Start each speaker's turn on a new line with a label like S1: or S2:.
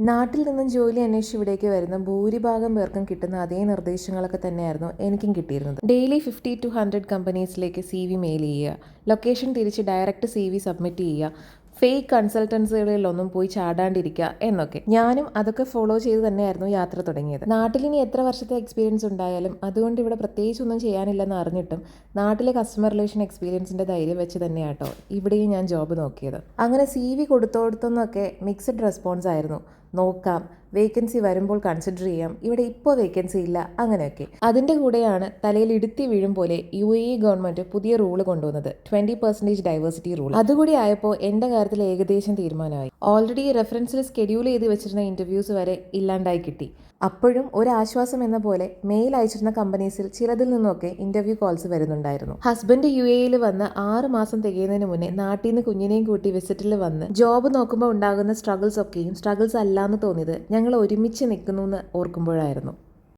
S1: നാട്ടിൽ നിന്നും ജോലി അന്വേഷിച്ച് ഇവിടേക്ക് വരുന്ന ഭൂരിഭാഗം പേർക്കും കിട്ടുന്ന അതേ നിർദ്ദേശങ്ങളൊക്കെ തന്നെയായിരുന്നു എനിക്കും കിട്ടിയിരുന്നത്. ഡെയിലി 50 to 100 കമ്പനീസിലേക്ക് CV മെയിൽ ചെയ്യുക, ലൊക്കേഷൻ തിരിച്ച് ഡയറക്റ്റ് CV സബ്മിറ്റ് ചെയ്യുക, ഫേക്ക് കൺസൾട്ടൻസികളിലൊന്നും പോയി ചാടാണ്ടിരിക്കുക എന്നൊക്കെ. ഞാനും അതൊക്കെ ഫോളോ ചെയ്ത് തന്നെയായിരുന്നു യാത്ര തുടങ്ങിയത്. നാട്ടിലിനി എത്ര വർഷത്തെ എക്സ്പീരിയൻസ് ഉണ്ടായാലും അതുകൊണ്ട് ഇവിടെ പ്രത്യേകിച്ചൊന്നും ചെയ്യാനില്ലെന്ന് അറിഞ്ഞിട്ടും നാട്ടിലെ കസ്റ്റമർ റിലേഷൻ എക്സ്പീരിയൻസിൻ്റെ ധൈര്യം വെച്ച് തന്നെയാട്ടോ ഇവിടെയും ഞാൻ ജോബ് നോക്കിയത്. അങ്ങനെ CV കൊടുത്തോടത്തുനിന്നൊക്കെ മിക്സഡ് റെസ്പോൺസ് ആയിരുന്നു. നോക്കാം, വേക്കൻസി വരുമ്പോൾ കൺസിഡർ ചെയ്യാം, ഇവിടെ ഇപ്പോൾ വേക്കൻസി ഇല്ല, അങ്ങനെയൊക്കെ. അതിൻ്റെ കൂടെയാണ് തലയിൽ ഇടുത്തി വീഴും പോലെ UAE ഗവൺമെൻറ് പുതിയ റൂള് കൊണ്ടുവന്നത്, 20% ഡൈവേഴ്സിറ്റി റൂൾ. അതുകൂടി ആയപ്പോൾ എൻ്റെ കാര്യത്തിൽ ഏകദേശം തീരുമാനമായി. ഓൾറെഡി റെഫറൻസിൽ സ്കെഡ്യൂൾ ചെയ്ത് വെച്ചിരുന്ന ഇൻ്റർവ്യൂസ് വരെ ഇല്ലാണ്ടായി കിട്ടി. അപ്പോഴും ഒരാശ്വാസം എന്ന പോലെ മെയിൽ അയച്ചിരുന്ന കമ്പനീസിൽ ചിലതിൽ നിന്നൊക്കെ ഇൻ്റർവ്യൂ കോൾസ് വരുന്നുണ്ടായിരുന്നു. ഹസ്ബൻഡ് UAEയിൽ വന്ന് 6 മാസം തികയുന്നതിന് മുന്നേ നാട്ടിൽ നിന്ന് കുഞ്ഞിനെയും കൂട്ടി വിസിറ്റിൽ വന്ന് ജോബ് നോക്കുമ്പോൾ ഉണ്ടാകുന്ന സ്ട്രഗിൾസ് ഒക്കെയും സ്ട്രഗിൾസ് അല്ലാന്ന് തോന്നിയത് ഞങ്ങൾ ഒരുമിച്ച് നിൽക്കുന്നു എന്ന് ഓർക്കുമ്പോഴായിരുന്നു.